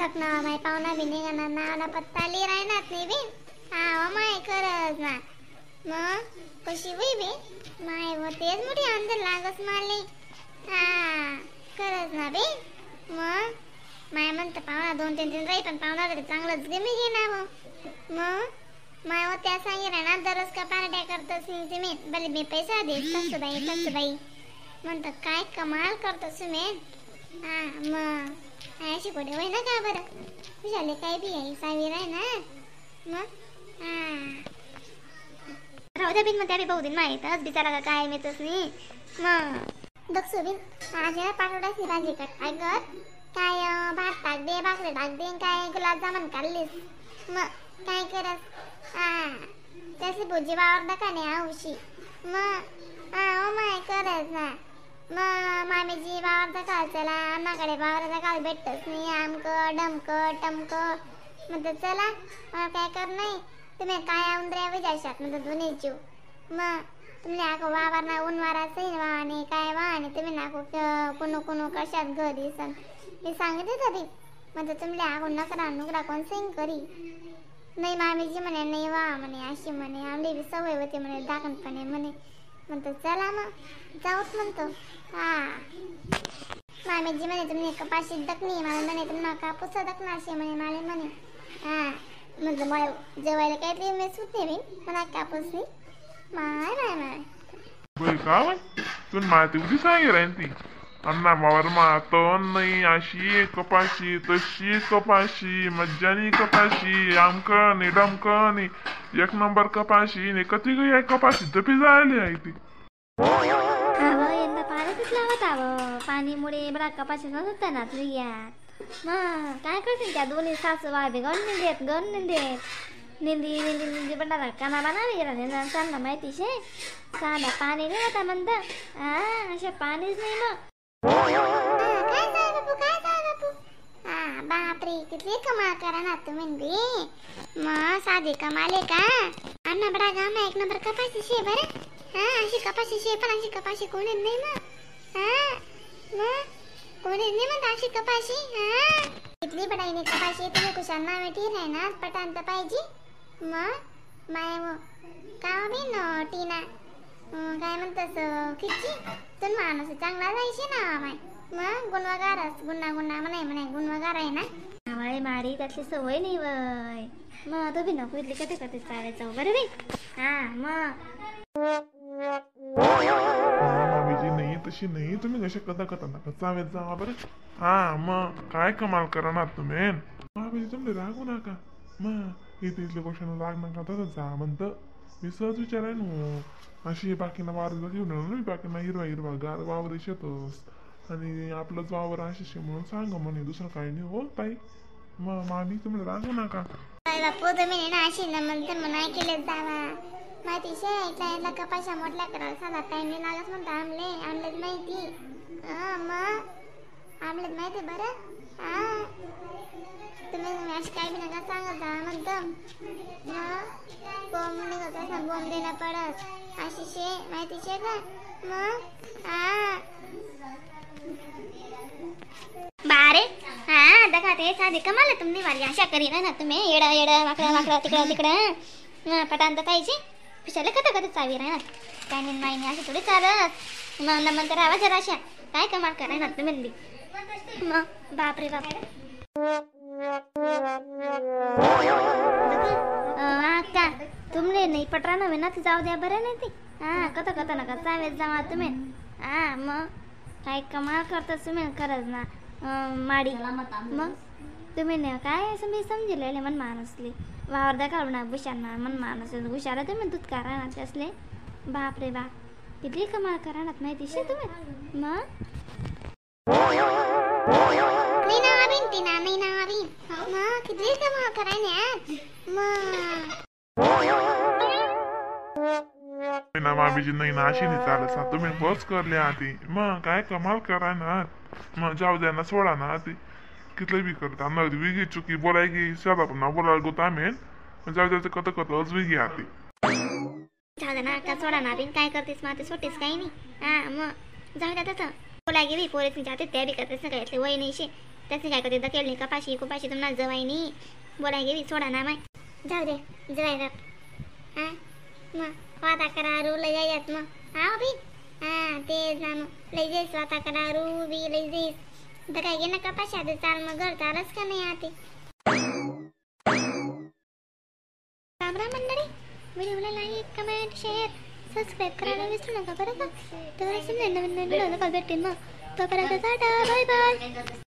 धकना माय पाहुणा बी निघणार नावाला पत्ता ली राहणार नाही बी. हा माय खरंच ना. मग कशी होई बी माय व तेच मोठी अंदर लागस मारली. हा खरंच ना बी. मग माय म्हणतं पाहुणा 2-3 दिन राही पण पाहुणा तरी चांगलंच गमी घे ना. मग माय व त्या सांगितलं ना दररोज का पार्ट्या करतस तुम्ही भले मी पैसा दे सासूबाई म्हणतं काय कमाल करतो तुम्ही. हा मग अशी कुठे होय ना का बरं विचारले काय बी आहे सावीर आहे ना. मग राहू द्या बिन मग त्या बी बहु दिन माहीतच बिचारा का काय मिळतच नाही. मग दक्षू बिन आज पाठवड्याची भाजी कर अगर काय भात टाक दे भाकरी टाक दे काय गुलाबजामुन काढलीस. मग काय करस त्याची भुजी वावर दकाने औशी. मग ओ माय करस ना. मग मामीजी वावर दकाल चला आम्हाकडे वावर दकाल भेटतच नाही आमक डमक टमक. म्हणतात चला मला काय कर नाही तुम्ही काय उंदऱ्या विचारशात म्हणतात दोन्ही जीव. मग तुम्ही नाको वावर ना उनवारा सही वाहने काय वाहने तुम्ही नाको कुणू कशात घरी सण मी सांगितले तरी म्हणजे तुमल्या आगून नकरा कोण सिंग करी नाही. मामीजी म्हणे नाही वा म्हणे अशी म्हणे आमली बी सवय होती म्हणे दाखणपणे म्हणे. म्हणतो चला मग जाऊत म्हणतो. हा मामीजी म्हणे तुम्ही कपाशी दकणी मला म्हणे तुम्हाला कापूस दकणार असे म्हणे माले म्हणे. हा म्हणजे मला जेवायला काहीतरी मी सुटणे बी मला कापूस नाही माय माय माय का तुला माहिती उदी सांगे राहीन ती अन्ना मावर तण नाही अशी कपाशी तशी कपाशी मज्जानी कपाशी आमकं नि डमकं नि 1 नंबर कपाशी नि कधी गई कपाशी दपी जायली आहे ती. यंदा पाण्यातच लावत पाणीमुळे बरा कपाशी नसत ना तुझ्यात. मग काय करतील त्या दोन्ही सासू बाबी गण निंदी बंडारा काना बनावी चालला माहिती शे साधा पाणी नाही आता म्हणतं अशा पाणीच नाही. मग बापरे किती कमाल करा ना तुम्ही बी. मग साधी कमाले का अण्णा बडा गाम 1 नंबर कपाशी शे बरं. अशी कपाशी शे पण अशी कपाशी कोणी नाही मग कोणी नाही म्हणत अशी कपाशी. कितली बडाईने कपाशी तुम्ही कुशाल ना वेठी राहणार पटांत पाहिजे. मग माय का बी न टीना काय म्हणतस किती तुम माणूस चांगला जायचे ना माय. मग गुणवगारच गुन्हा म्हणे गुणवगार आहे ना. आवाळे मारी त्यातली सवय नाही वय. मग तो बी नको इथली कधी चालायचं बरं बी. मग मामीजी नाही तशी नाही तुम्ही कशा कथा नका चावेत जावा बरं. मग काय कमाल करणार तुम्ही मामीजी तुम्ही रागू नका. मग इथल्या गोष्टीला राग नका तसंच जा म्हणतं मी सहज विचाराय न अशी बाकीना वावर घेऊन बाकीना हिरवा गार वावर शेतस आणि आपलंच वावर अशी म्हणून सांग म्हणे दुसरं काही नाही हो ताई. मग मामी तुम्ही रागू नका. बापू तुम्ही ना अशी ना म्हणते म्हणा केले जावा माहिती शे इथला कपाशा मोठल्या करायला साधा टाइम नाही लागत म्हणतो आमलेच माहिती. मग आमलेच माहिती बरं. तुम्ही अशी काही बी नका सांगत जा म्हणतं. बोंब निघत असं बोंब देणं पडत अशी शे माहिती शे का. मग बारे दखा ते साधी कमाल तुम्ही वाली आशा करी ना तुम्ही येडा वाकडा तिकडं पटांत पाहिजे पिशाला कथा चावी राहणार काय नाही अशी थोडी चालत. मग नंतर आवाज अशा काय कमाल करायला तुम्ही. मग बापरे बाप का तुमले नाही पटरा नव्हे ना ती जाऊ द्या बरं नाही ती. कथा नका चावेत जावा तुम्ही. मग काय कमाल करता तुम्ही खरंच ना माडी. मग तुम्ही नाही काय मी समजले मन माणूसले वावर दाखव ना भुशांना मन माणूस हुशारा तुम्ही दूध करा ना त्यासले. बापरे बाप किती कमाल करा ना माहिती शे तुम्ही. मग किती कमाल करायने. ना मामीजी नाही ना अशी नाही चालत तुम्ही बस करले आधी. मग काय कमाल करा ना. मग जाऊ द्या ना सोडा ना आधी कितलं बी करता नगदी वेगळी चुकी बोलायची साधा पण बोलायला गोता आम्ही जाऊ द्याचं कत वेगळी आधी. जाऊ दे ना का सोडा ना बिन काय करतेस मग ते सोटेस काही नाही. मग जाऊ द्या तसं बोलाय गेली पोरेस जाते त्या बी करतेस ना काय वय नाही शे त्याचे काय करते केली कपाशी कुपाशी तुम्हाला जवायनी बोलाय गेली सोडा ना माय जाऊ दे जवाय हा मग वाता करा रू लय जायत मग हा बी हा तेच ना मग लय जायच वाता करा रू बी लय जायच तर काय गे ना कपाशी आता चाल मग घर चालच का नाही आते कामरा मंडळी व्हिडिओला लाईक कमेंट शेअर सबस्क्राईब करायला विसरू नका बरं का तर समजा नवीन नवीन व्हिडिओ भेटतील मग तोपर्यंत टाटा बाय बाय